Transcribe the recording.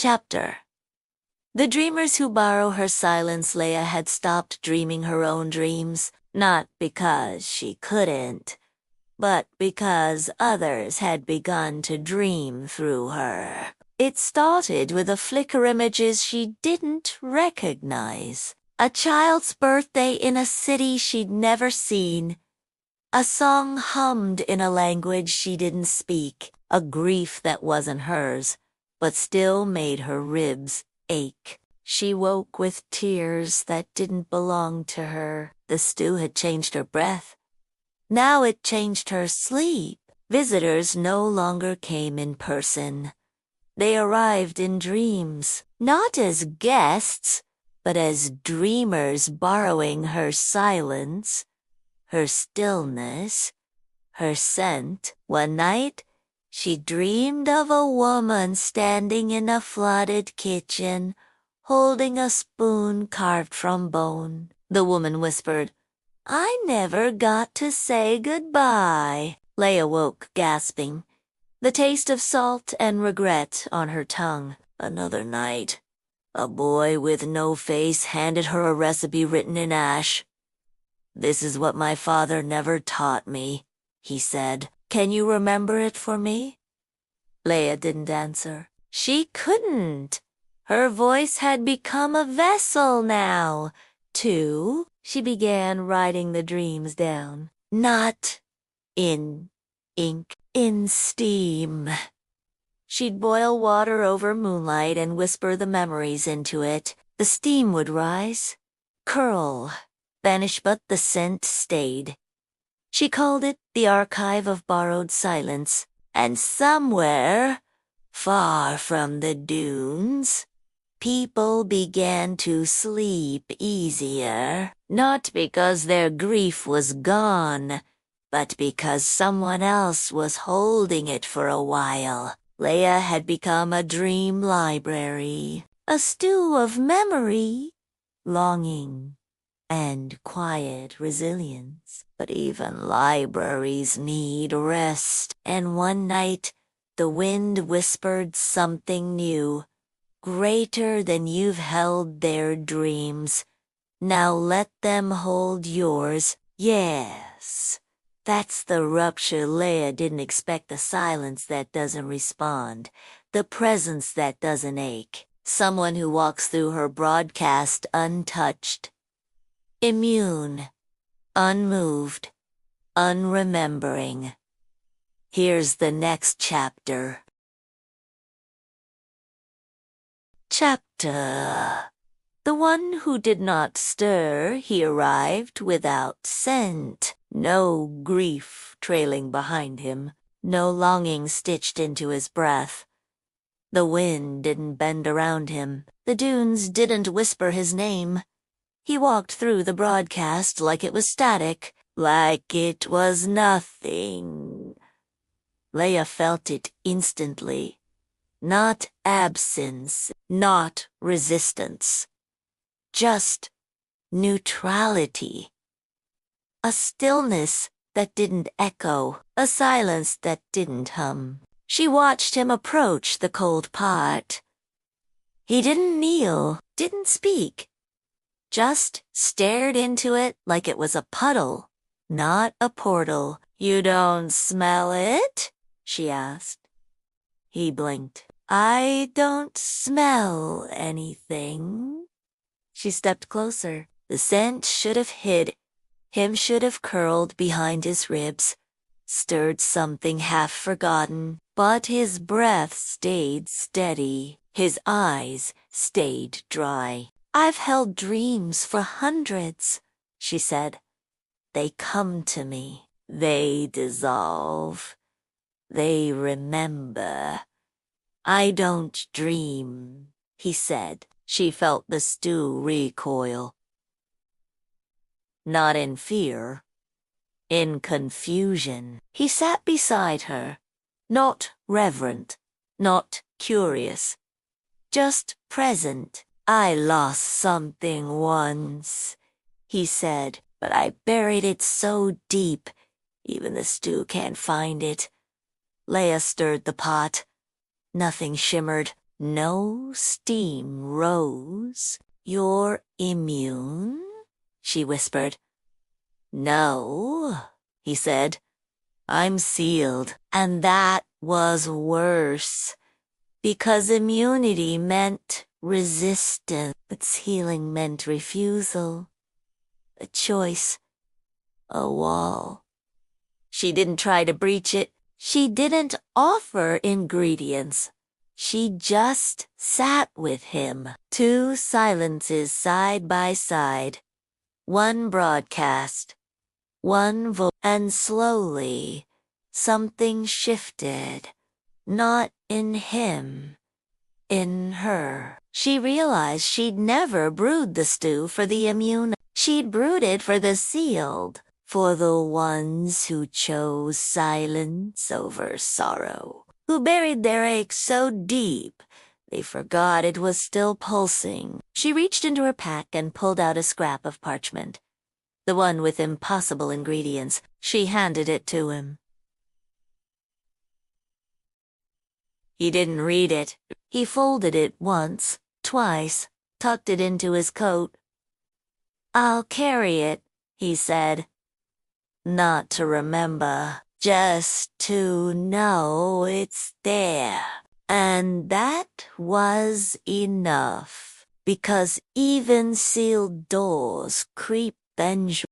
Chapter. The dreamers who borrow her silence. Leia had stopped dreaming her own dreams, not because she couldn't, but because others had begun to dream through her. It started with a flicker images she didn't recognize. A child's birthday in a city she'd never seen. A song hummed in a language she didn't speak. A grief that wasn't hers, but still made her ribs ache. She woke with tears that didn't belong to her. The stew had changed her breath. Now it changed her sleep. Visitors no longer came in person. They arrived in dreams, not as guests, but as dreamers borrowing her silence, her stillness, her scent. One night, she dreamed of a woman standing in a flooded kitchen, holding a spoon carved from bone. The woman whispered, "I never got to say goodbye." Leia woke, gasping, the taste of salt and regret on her tongue. Another night, a boy with no face handed her a recipe written in ash. "This is what my father never taught me," he said. "Can you remember it for me?" Leia didn't answer. She couldn't. Her voice had become a vessel now. She began writing the dreams down. Not in ink, in steam. She'd boil water over moonlight and whisper the memories into it. The steam would rise, curl, vanish, but the scent stayed. She called it the Archive of Borrowed Silence. And somewhere, far from the dunes, people began to sleep easier, not because their grief was gone, but because someone else was holding it for a while. Leia had become a dream library, a stew of memory, longing, and quiet resilience. But even libraries need rest, and one night the wind whispered something new, greater than you've held their dreams. Now let them hold yours. Yes, that's the rupture. Leia didn't expect the silence that doesn't respond, the presence that doesn't ache. Someone who walks through her broadcast untouched, immune, unmoved, unremembering. Here's the next chapter. Chapter. The one who did not stir. He arrived without scent. No grief trailing behind him, no longing stitched into his breath. The wind didn't bend around him. The dunes didn't whisper his name. He walked through the broadcast like it was static, like it was nothing. Leia felt it instantly. Not absence, not resistance. Just neutrality. A stillness that didn't echo, a silence that didn't hum. She watched him approach the cold pot. He didn't kneel, didn't speak. Just stared into it like it was a puddle, not a portal. "You don't smell it?" she asked. He blinked. "I don't smell anything." She stepped closer. The scent should have hid. Him should have curled behind his ribs, stirred something half forgotten. But his breath stayed steady. His eyes stayed dry. "I've held dreams for hundreds," she said. "They come to me. They dissolve. They remember. I don't dream," he said. She felt the stew recoil. Not in fear, in confusion. He sat beside her, not reverent, not curious, just present. "I lost something once," he said, "but I buried it so deep, even the stew can't find it." Leia stirred the pot. Nothing shimmered, No steam rose. You're immune? She whispered. No, he said. I'm sealed. And that was worse, because immunity meant resistance. Its healing meant refusal, a choice, a wall. She didn't try to breach it. She didn't offer ingredients. She just sat with him. 2 silences side by side. 1 broadcast. 1 voice. And slowly, something shifted. Not in him. In her. She realized she'd never brewed the stew for the immune. She'd brewed it for the sealed. For the ones who chose silence over sorrow, who buried their ache so deep they forgot it was still pulsing. She reached into her pack and pulled out a scrap of parchment, the one with impossible ingredients. She handed it to him. He didn't read it. He folded it once, twice, tucked it into his coat. I'll carry it, he said. Not to remember, just to know it's there. And that was enough, because even sealed doors creep vengefully.